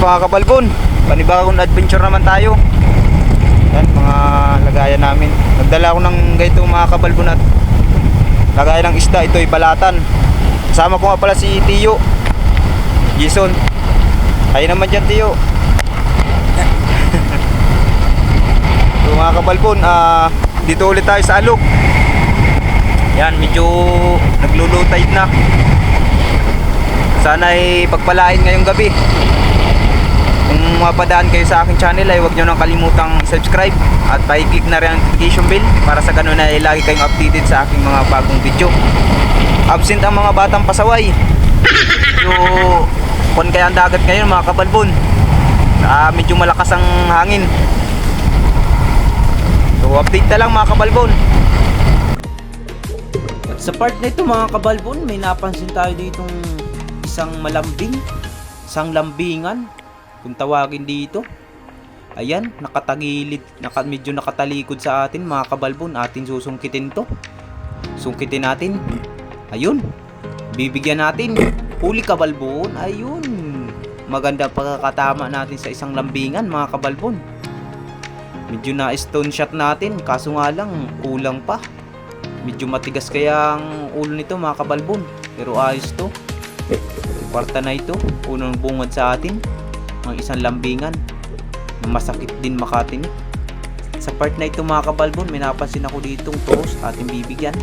Mga kabalbon, panibagong adventure naman tayo. Yan, mga lagayan namin. Nagdala ako ng ganito mga kabalbon at lagayan ng isda. Ito ay balatan. Kasama ko nga pala si Tiyo Jason. Ayun naman dyan, Tiyo. So mga kabalbon, dito ulit tayo sa alog. Yan, medyo naglo-low tide na. Sana ay pagpalain ngayong gabi. Kung mapadaan kayo sa aking channel ay huwag nyo nang kalimutang subscribe at pa-click na rin ang notification bell para sa ganun ay lagi kayong updated sa aking mga bagong video. Absent ang mga batang pasaway. So, kung kaya ang dagat ngayon mga kabalbon, medyo malakas ang hangin. So, update na lang mga kabalbon. At sa part na ito mga kabalbon, may napansin tayo ditong isang malambing, isang lambingan kung tawagin dito. Ayan, nakatagilid, medyo nakatalikod sa atin mga kabalbon. Atin susungkitin to. Sungkitin natin. Ayun, bibigyan natin. Huli kabalbon. Ayun, maganda pagkakatama natin sa isang lambingan mga kabalbon. Medyo na stone shot natin, kaso nga lang kulang pa. Medyo matigas kaya ang ulo nito mga kabalbon, pero ayos to. Kwarta na ito, unang bungad sa atin ang isang lambingan. Masakit din makatinik. Sa part na ito mga kabalbon, may napansin ako ditong turos ating bibigyan.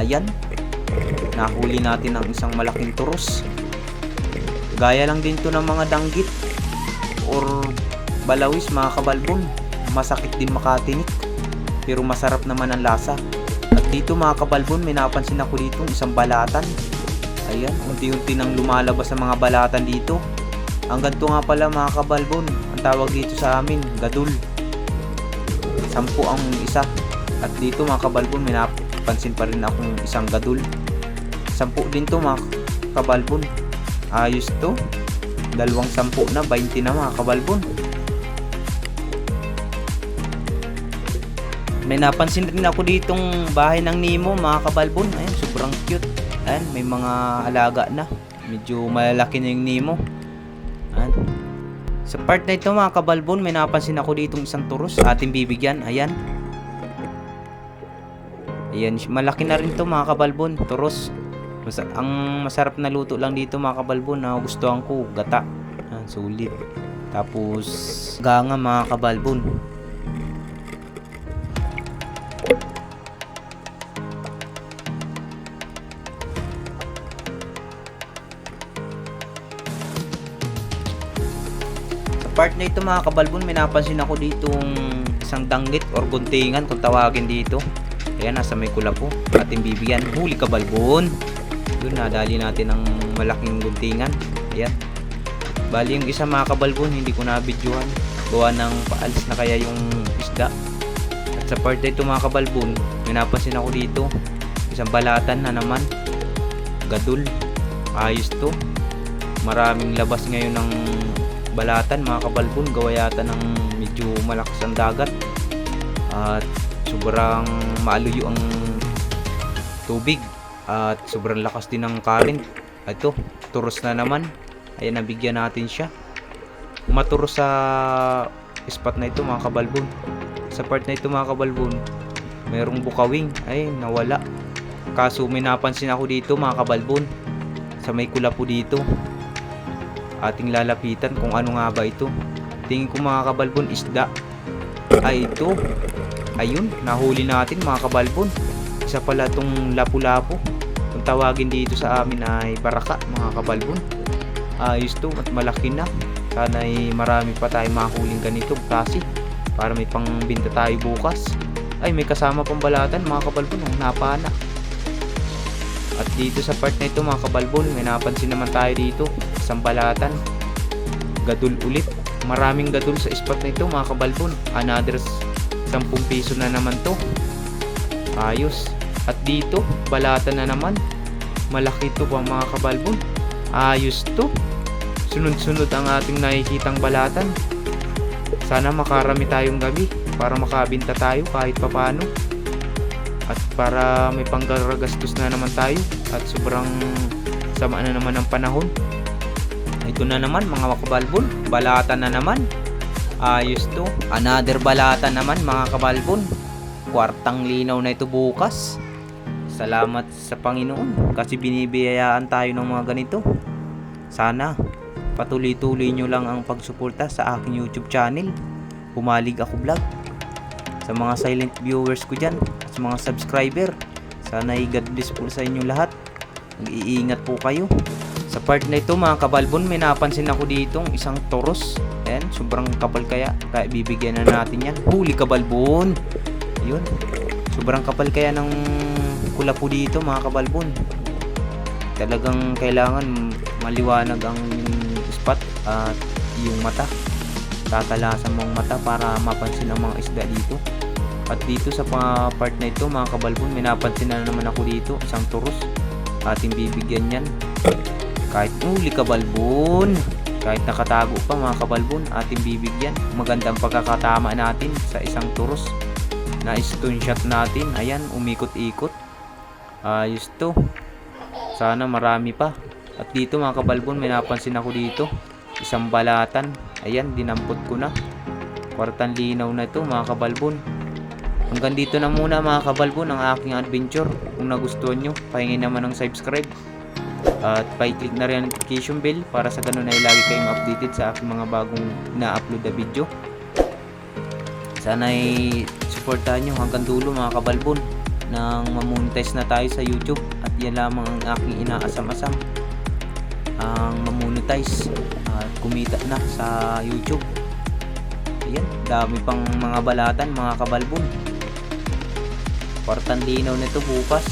Ayan, nahuli natin ang isang malaking turos. Gaya lang din to ng mga danggit or balawis mga kabalbon. Masakit din makatinik, pero masarap naman ang lasa. At dito mga kabalbon, may napansin ako ditong isang balatan. Ayan, unti-unti nang lumalabas ang mga balatan dito. Ang ganito nga pala mga kabalbon, ang tawag dito sa amin, gadul. 10 ang isa. At dito mga kabalbon, may napansin pa rin akong isang gadul. 10 din to mga kabalbon. Ayos to. 2 10 na, 20 na mga kabalbon. May napansin rin ako ditong bahay ng Nemo mga kabalbon. Ayan, sobrang cute. Ayan, may mga alaga na. Medyo malalaki na yung Nemo. Ayan. Sa part na ito mga kabalbon, may napansin ako ditong isang turos ating bibigyan. Ayan. Ayan, malaki na rin to mga kabalbon, turos. Ang masarap na luto lang dito mga kabalbon na gustuhan ko, gata. Ayan, sulit. Tapos ganga mga kabalbon. Part na ito mga kabalbon, may napansin ako ditong isang danggit or guntingan kung tawagin dito. Ayan, nasa may kulapo ating bibigyan. Huli kabalbon. Yun, nadali natin ang malaking guntingan. Ayan, bali yung isa mga kabalbon hindi ko nabidyohan, gawa ng paalis na kaya yung isda. At sa part na ito mga kabalbon, may napansin ako dito isang balatan na naman, gadul. Ayos to, maraming labas ngayon ng balatan mga kabalbon, gawa yata ng medyo malakas ang dagat at sobrang maaluyo ang tubig at sobrang lakas din ng current. Ito, turos na naman. Ayan, nabigyan natin siya. Maturos sa spot na ito mga kabalbon. Sa part na ito mga kabalbon, mayroong bukawing. Ay, nawala. Kaso may napansin ako dito mga kabalbon, sa may kula po dito. Ating lalapitan kung ano nga ba ito. Tingin ko mga kabalbon, isda. Ay, ito. Ayun, nahuli natin mga kabalbon. Isa pala itong lapu-lapu. Kung tawagin dito sa amin ay baraka mga kabalbon. Ayos to at malaki na. Sana ay marami pa tayong mahuling ganito klase para may pangbenta tayo bukas. Ay, may kasama pang balatan mga kabalbon, napana. At dito sa part na ito mga kabalbon, may napansin naman tayo dito, isang balatan. Gadul ulit. Maraming gadul sa spot na ito mga kabalbon. Another 10 piso na naman to. Ayos. At dito, balatan na naman. Malaki to pa mga kabalbon. Ayos to. Sunod-sunod ang ating nakikitang balatan. Sana makarami tayong gabi para makabinta tayo kahit papano. At para may panggagastos na naman tayo. At sobrang sama na naman ang panahon. Ito na naman mga kabalbon. Balatan na naman. Ayos to. Another balatan naman mga kabalbon. Kwartang linaw na ito bukas. Salamat sa Panginoon kasi binibiyayaan tayo ng mga ganito. Sana patuloy-tuloy nyo lang ang pagsuporta sa aking YouTube channel. Pumalig Ako Vlog. Sa mga silent viewers ko dyan, sa mga subscriber, sana God bless po sa inyo lahat. Mag-iingat po kayo. Sa part na ito mga kabalbon, may napansin ako ditong isang toros. Ayan, sobrang kapal kaya bibigyan na natin yan. Huli kabalbon. Ayun, sobrang kapal kaya ng kula po dito mga kabalbon. Talagang kailangan maliwanag ang spot at yung mata. Tatalasan mong mata para mapansin ang mga isda dito. At dito sa part na ito mga kabalbon, may napansin na naman ako dito, isang turos. Ating bibigyan yan. Kahit uli kabalbon, kahit nakatago pa mga kabalbon, ating bibigyan. Magandang pagkakatama natin sa isang turos. Na stone shot natin. Ayan, umikot-ikot. Ayos to. Sana marami pa. At dito mga kabalbon, may napansin ako dito, isang balatan. Ayan, dinampot ko na. Kwartang linaw na ito mga kabalbon. Hanggang dito na muna mga kabalbon ang aking adventure. Kung nagustuhan nyo, pahingin naman ng subscribe. At pa-click na rin ang notification bell para sa ganun ay lagi kayong updated sa aking mga bagong na-upload na video. Sana ay supportahan nyo hanggang dulo mga kabalbon nang mamonetize na tayo sa YouTube. At yan lamang ang aking inaasam-asam, ang mamonetize at kumita na sa YouTube. Ayan, dami pang mga balatan mga kabalbon. Kwartang linaw nito bukas.